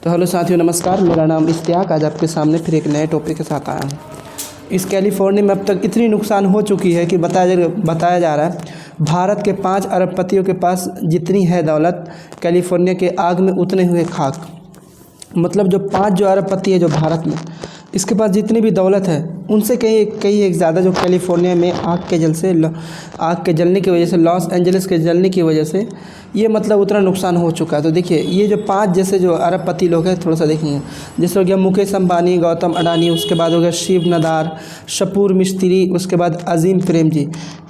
तो हेलो साथियों, नमस्कार। मेरा नाम इश्तियाक। आज आपके सामने फिर एक नए टॉपिक के साथ आया हूँ। इस कैलिफोर्निया में अब तक इतनी नुकसान हो चुकी है कि बताया जा रहा है भारत के 5 अरबपतियों के पास जितनी है दौलत, कैलिफोर्निया के आग में उतने हुए खाक। मतलब जो 5 अरबपति है जो भारत में, इसके पास जितनी भी दौलत है उनसे कई एक ज़्यादा जो कैलिफोर्निया में आग के जलने की वजह से, लॉस एंजलिस के जलने की वजह से ये मतलब उतना नुकसान हो चुका है। तो देखिए, ये जो 5 जैसे जो अरबपति लोग हैं, थोड़ा सा देखेंगे। जैसे हो गया मुकेश अंबानी, गौतम अडानी, उसके बाद हो गया शिव नदार, शपूर मिस्त्री, उसके बाद अजीम प्रेमजी।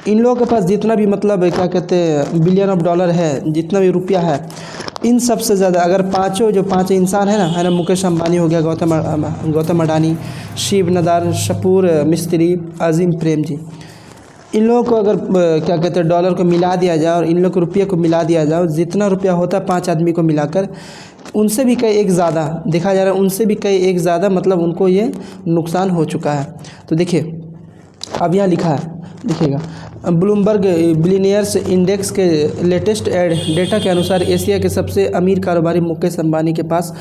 इन लोगों के पास जितना भी मतलब क्या कहते हैं बिलियन ऑफ डॉलर है, जितना भी रुपया है, इन सबसे ज़्यादा अगर जो 5 इंसान है ना, मुकेश अंबानी हो गया, गौतम अडानी, शिव नदार, शपूर मिस्त्री, अजीम प्रेमजी, इन लोगों को अगर क्या कहते हैं डॉलर को मिला दिया जाए और इन लोग के रुपये को मिला दिया जाए, जितना रुपया होता है 5 आदमी को मिलाकर, उनसे भी कई एक ज़्यादा देखा जा रहा है, उनसे भी कई एक ज़्यादा मतलब उनको ये नुकसान हो चुका है। तो देखिए, अब यहाँ लिखा है, देखिएगा, ब्लूमबर्ग बिलियनियर्स इंडेक्स के लेटेस्ट डेटा के अनुसार एशिया के सबसे अमीर कारोबारी मुकेश अंबानी के पास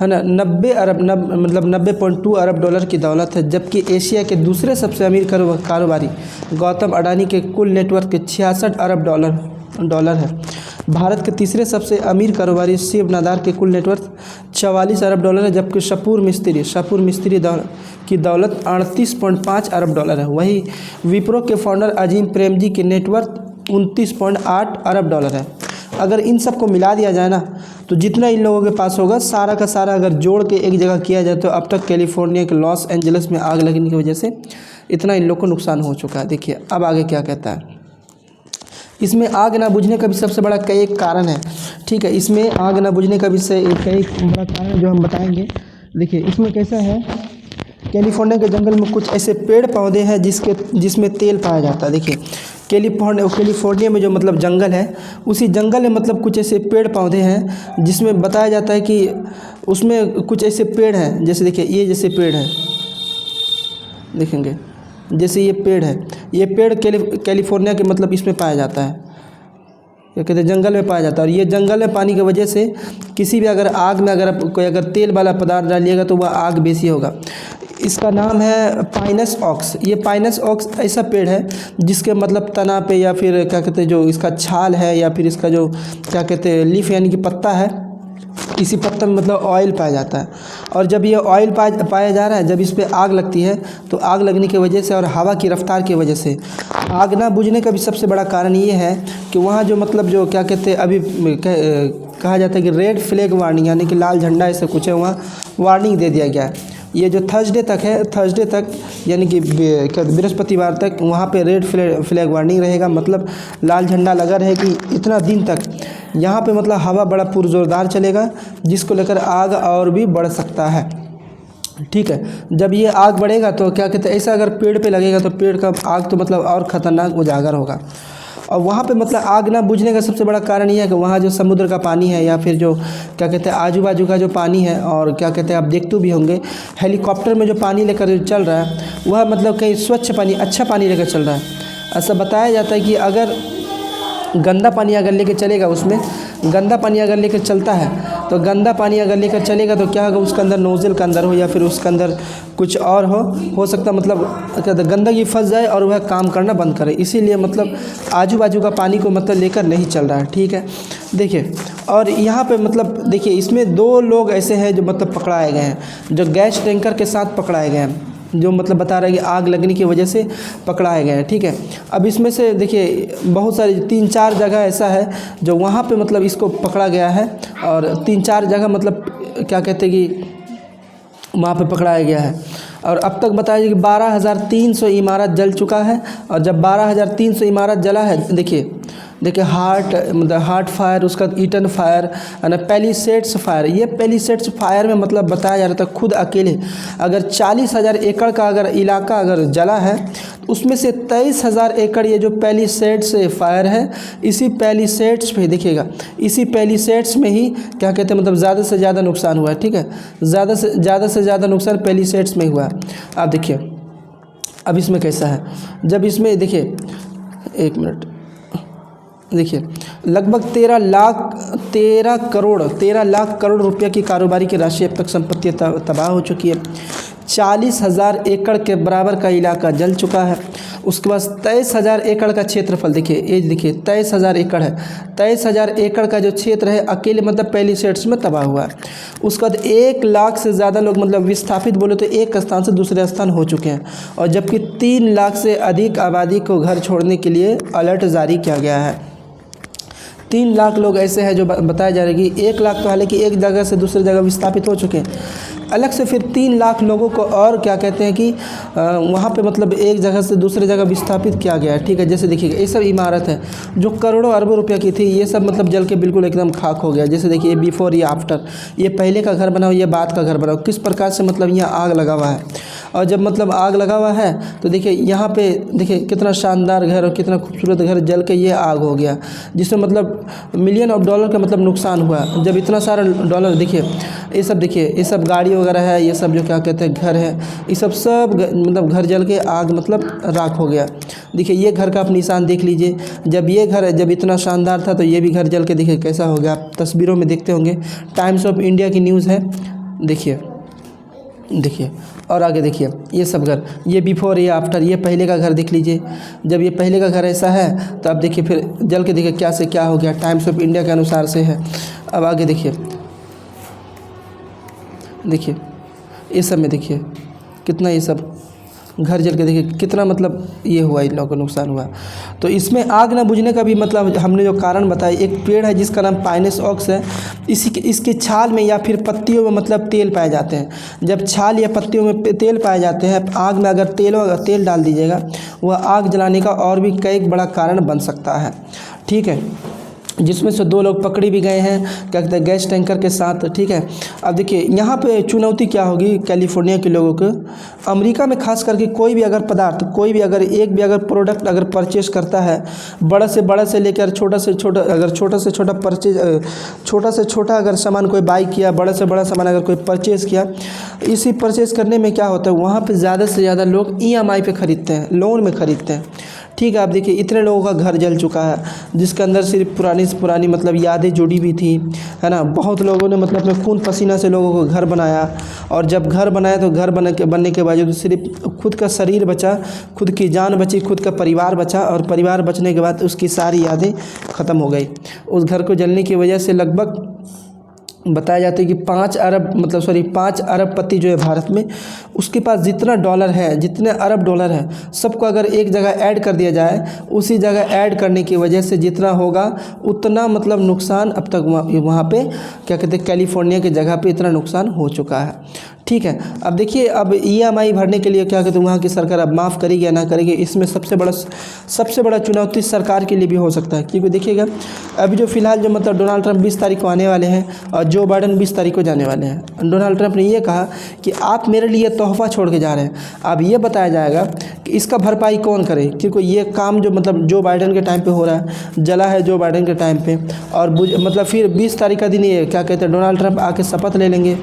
है ना 90.2 अरब डॉलर की दौलत है, जबकि एशिया के दूसरे सबसे अमीर कारोबारी गौतम अडानी के कुल नेटवर्थ के 66 अरब डॉलर है। भारत के तीसरे सबसे अमीर कारोबारी शिव नादार के कुल नेटवर्थ 44 अरब डॉलर है, जबकि शपूर मिस्त्री की दौलत 38.5 अरब डॉलर है। वहीं विप्रो के फाउंडर अजीम प्रेमजी की नेटवर्थ 29.8 अरब डॉलर है। अगर इन सब को मिला दिया जाए ना, तो जितना इन लोगों के पास होगा सारा का सारा अगर जोड़ के एक जगह किया जाए, तो अब तक कैलिफोर्निया के लॉस एंजलिस में आग लगने की वजह से इतना इन लोग को नुकसान हो चुका है। देखिए अब आगे क्या कहता है। इसमें आग ना बुझने का भी सबसे बड़ा कई कारण है, ठीक है। इसमें आग ना बुझने का भी कई बड़ा कारण है जो हम बताएंगे। देखिए इसमें कैसा है, कैलिफोर्निया के जंगल में कुछ ऐसे पेड़ पौधे हैं जिसमें तेल पाया जाता है। देखिए कैलिफोर्निया में जो मतलब जंगल है, उसी जंगल में मतलब कुछ ऐसे पेड़ पौधे हैं जिसमें बताया जाता है कि उसमें कुछ ऐसे पेड़ हैं। जैसे देखिए, ये जैसे पेड़ है, देखेंगे जैसे ये पेड़ है, ये पेड़ कैलिफोर्निया के मतलब इसमें पाया जाता है, क्या कहते हैं जंगल में पाया जाता है। और ये जंगल में पानी की वजह से किसी भी अगर आग में अगर तेल वाला पदार्थ डालिएगा तो वह आग बेसी होगा। इसका नाम है पाइनस ऑक्स। ये पाइनस ऑक्स ऐसा पेड़ है जिसके मतलब तना पे या फिर क्या कहते हैं जो इसका छाल है या फिर इसका जो क्या कहते हैं लीफ यानी कि पत्ता है, इसी पत्ता में मतलब ऑयल पाया जाता है। और जब ये ऑयल पाया जा रहा है, जब इस पर आग लगती है, तो आग लगने की वजह से और हवा की रफ्तार की वजह से आग ना बुझने का भी सबसे बड़ा कारण ये है कि वहाँ जो मतलब जो क्या कहते हैं अभी कहा जाता है कि रेड फ्लैग वार्निंग यानी कि लाल झंडा ऐसा कुछ है, वहाँ वार्निंग दे दिया गया है। ये जो थर्सडे तक यानी कि बृहस्पतिवार तक वहाँ पे रेड फ्लैग वार्निंग रहेगा। मतलब लाल झंडा लगा रहे कि इतना दिन तक यहाँ पे मतलब हवा बड़ा पुरजोरदार चलेगा, जिसको लेकर आग और भी बढ़ सकता है, ठीक है। जब ये आग बढ़ेगा तो क्या कहते हैं, ऐसा अगर पेड़ पे लगेगा तो पेड़ का आग तो मतलब और ख़तरनाक उजागर होगा। और वहाँ पे मतलब आग ना बुझने का सबसे बड़ा कारण ये है कि वहाँ जो समुद्र का पानी है या फिर जो क्या कहते हैं आजू बाजू का जो पानी है, और क्या कहते हैं आप देखते भी होंगे हेलीकॉप्टर में जो पानी लेकर चल रहा है, वह मतलब कहीं स्वच्छ पानी, अच्छा पानी लेकर चल रहा है। ऐसा बताया जाता है कि अगर गंदा पानी अगर लेकर चलेगा, उसमें गंदा पानी अगर लेकर चलता है, तो गंदा पानी अगर लेकर चलेगा तो क्या होगा, उसके अंदर नोज़ल का अंदर हो या फिर उसके अंदर कुछ और हो सकता मतलब क्या गंदगी फंस जाए और वह काम करना बंद करे। इसीलिए मतलब आजू बाजू का पानी को मतलब लेकर नहीं चल रहा है, ठीक है। देखिए, और यहाँ पे मतलब देखिए, इसमें 2 लोग ऐसे हैं जो मतलब पकड़ाए गए हैं, जो गैस टैंकर के साथ पकड़ाए गए हैं, जो मतलब बता रहा है कि आग लगने की वजह से पकड़ाए गए हैं, ठीक है। अब इसमें से देखिए बहुत सारी 3-4 जगह ऐसा है जो वहाँ पे मतलब इसको पकड़ा गया है, और 3-4 जगह मतलब क्या कहते हैं कि वहाँ पे पकड़ाया गया है। और अब तक बताया कि 12,300 इमारत जल चुका है। और जब 12,300 इमारत जला है, देखिए हार्ट फायर, उसका ईटन फायर ना पैलिसेड्स फायर। ये पैलिसेड्स फायर में मतलब बताया जा रहा था खुद अकेले अगर 40,000 एकड़ का अगर इलाका अगर जला है, तो उसमें से 23,000 एकड़ ये जो पैलिसेड्स फायर है, इसी पैलिसेड्स पे देखिएगा, इसी पैलिसेड्स में ही क्या कहते हैं मतलब ज़्यादा से ज़्यादा नुकसान हुआ है, ठीक है। ज़्यादा से ज़्यादा नुकसान पैलिसेड्स में हुआ है। आप देखिए अब इसमें कैसा है, जब इसमें देखिए 1 मिनट, देखिए लगभग 13 लाख करोड़ रुपए की कारोबारी की राशि अब तक संपत्ति तबाह हो चुकी है। 40,000 एकड़ के बराबर का इलाका जल चुका है। उसके बाद 23,000 एकड़ का क्षेत्रफल देखिए, एज देखिए 23,000 एकड़ है। 23,000 एकड़ का जो क्षेत्र है अकेले मतलब पहली सेट्स में तबाह हुआ है। उसके बाद 1 लाख से ज़्यादा लोग मतलब विस्थापित बोले तो एक स्थान से दूसरे स्थान हो चुके हैं, और जबकि 3 लाख से अधिक आबादी को घर छोड़ने के लिए अलर्ट जारी किया गया है। 3 लाख लोग ऐसे हैं जो बताया जा रहा है कि 1 लाख तो हालांकि एक जगह से दूसरी जगह विस्थापित हो चुके हैं, अलग से फिर 3 लाख लोगों को और क्या कहते हैं कि वहाँ पे मतलब एक जगह से दूसरी जगह विस्थापित किया गया है। ठीक है, जैसे देखिएगा ये सब इमारत है जो करोड़ों अरबों रुपया की थी, ये सब मतलब जल के बिल्कुल एकदम खाक हो गया। जैसे देखिए बिफोर, ये आफ्टर, ये पहले का घर बना हुआ, ये बाद का घर बना हुआ, किस प्रकार से मतलब यहाँ आग लगा हुआ है। और जब मतलब आग लगा हुआ है तो देखिए यहाँ पे देखिए कितना शानदार घर और कितना खूबसूरत घर जल के ये आग हो गया, जिसमें मतलब मिलियन ऑफ डॉलर का मतलब नुकसान हुआ। जब इतना सारा डॉलर देखिए ये सब गाड़ी वगैरह है, ये सब जो क्या कहते हैं घर है, ये सब मतलब घर जल के आग मतलब राख हो गया। देखिए ये घर का आप निशान देख लीजिए, जब ये घर जब इतना शानदार था तो ये भी घर जल के देखिए कैसा हो गया। आप तस्वीरों में देखते होंगे, टाइम्स ऑफ इंडिया की न्यूज़ है, देखिए और आगे देखिए ये सब घर, ये बिफोर ये आफ्टर, ये पहले का घर देख लीजिए। जब ये पहले का घर ऐसा है तो अब देखिए फिर जल के देखिए क्या से क्या हो गया, टाइम्स ऑफ इंडिया के अनुसार से है। अब आगे देखिए ये सब में देखिए कितना ये सब घर जल के देखिए कितना मतलब ये हुआ, इन लोगों को नुकसान हुआ। तो इसमें आग न बुझने का भी मतलब हमने जो कारण बताया, एक पेड़ है जिसका नाम पाइनस ऑक्स है, इसके छाल में या फिर पत्तियों में मतलब तेल पाए जाते हैं। जब छाल या पत्तियों में तेल पाए जाते हैं, आग में अगर तेल डाल दीजिएगा, वह आग जलाने का और भी कई बड़ा कारण बन सकता है। ठीक है, जिसमें से 2 लोग पकड़े भी गए हैं, क्या कहते हैं, गैस टैंकर के साथ। ठीक है, अब देखिए यहाँ पे चुनौती क्या होगी कैलिफोर्निया के लोगों को। अमेरिका में खास करके कोई भी अगर पदार्थ, कोई भी अगर एक भी अगर प्रोडक्ट अगर परचेज करता है, बड़ा से लेकर छोटा से छोटा, अगर छोटा से छोटा अगर सामान कोई बाई किया, बड़ा से बड़ा सामान अगर कोई परचेज़ किया, इसी परचेज़ करने में क्या होता है, वहाँ पर ज़्यादा से ज़्यादा लोग EMI पे ख़रीदते हैं, लोन में ख़रीदते हैं। ठीक है, आप देखिए इतने लोगों का घर जल चुका है, जिसके अंदर सिर्फ पुरानी से पुरानी मतलब यादें जुड़ी हुई थी, है ना। बहुत लोगों ने मतलब अपने खून पसीना से लोगों को घर बनाया, और जब घर बनाया तो घर बनने के बावजूद सिर्फ खुद का शरीर बचा, खुद की जान बची, खुद का परिवार बचा, और परिवार बचने के बाद उसकी सारी यादें ख़त्म हो गई। उस घर को जलने की वजह से लगभग बताया जाता है कि 5 अरबपति जो है भारत में, उसके पास जितना डॉलर है, जितने अरब डॉलर है, सबको अगर एक जगह ऐड कर दिया जाए, उसी जगह ऐड करने की वजह से जितना होगा उतना मतलब नुकसान अब तक वहाँ पे क्या कहते हैं, कैलिफोर्निया की जगह पे इतना नुकसान हो चुका है। ठीक है, अब देखिए अब EMI भरने के लिए क्या कहते हैं वहाँ की सरकार अब माफ़ करेगी या ना करेगी, इसमें सबसे बड़ा चुनौती सरकार के लिए भी हो सकता है। क्योंकि देखिएगा अभी जो फ़िलहाल जो मतलब डोनाल्ड ट्रंप 20 तारीख को आने वाले हैं और जो बाइडन 20 तारीख को जाने वाले हैं। डोनाल्ड ट्रंप ने ये कहा कि आप मेरे लिए तोहफ़ा छोड़ के जा रहे हैं। अब ये बताया जाएगा कि इसका भरपाई कौन करे, क्योंकि ये काम जो मतलब जो बाइडन के टाइम पे हो रहा है, जला है जो बाइडन के टाइम पे, और मतलब फिर 20 तारीख का दिन ये क्या कहते हैं डोनाल्ड ट्रंप आके शपथ ले लेंगे।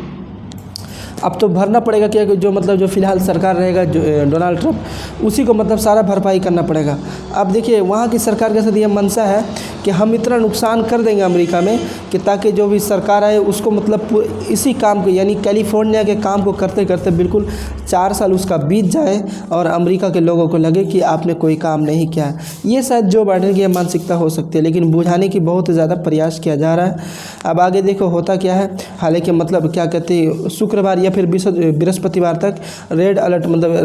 अब तो भरना पड़ेगा क्या, जो मतलब जो फ़िलहाल सरकार रहेगा जो डोनाल्ड ट्रंप, उसी को मतलब सारा भरपाई करना पड़ेगा। अब देखिए वहाँ की सरकार के साथ ये मंशा है कि हम इतना नुकसान कर देंगे अमेरिका में कि ताकि जो भी सरकार आए उसको मतलब इसी काम को, यानी कैलिफोर्निया के काम को करते करते बिल्कुल 4 साल उसका बीत जाए और अमेरिका के लोगों को लगे कि आपने कोई काम नहीं किया है। ये शायद जो बाइडन की मानसिकता हो सकती है, लेकिन बुझाने की बहुत ज़्यादा प्रयास किया जा रहा है। अब आगे देखो होता क्या है। हालांकि मतलब क्या कहते हैं शुक्रवार या फिर बृहस्पतिवार तक रेड अलर्ट मतलब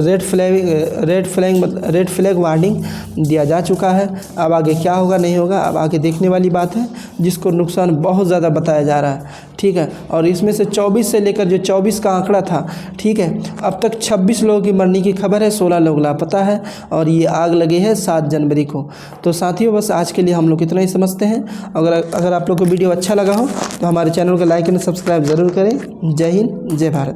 रेड फ्लैग वार्निंग दिया जा चुका है। अब आगे क्या होगा नहीं होगा अब आगे देखने वाली बात है, जिसको नुकसान बहुत ज़्यादा बताया जा रहा है। ठीक है, और इसमें से 24 से लेकर जो 24 का आंकड़ा था, ठीक है, अब तक 26 लोगों की मरने की खबर है, 16 लोग लापता है, और ये आग लगी है 7 जनवरी को। तो साथियों बस आज के लिए हम लोग इतना ही समझते हैं। अगर आप लोग को वीडियो अच्छा लगा हो तो हमारे चैनल को लाइक एंड सब्सक्राइब ज़रूर करें। जय हिंद, जय भारत।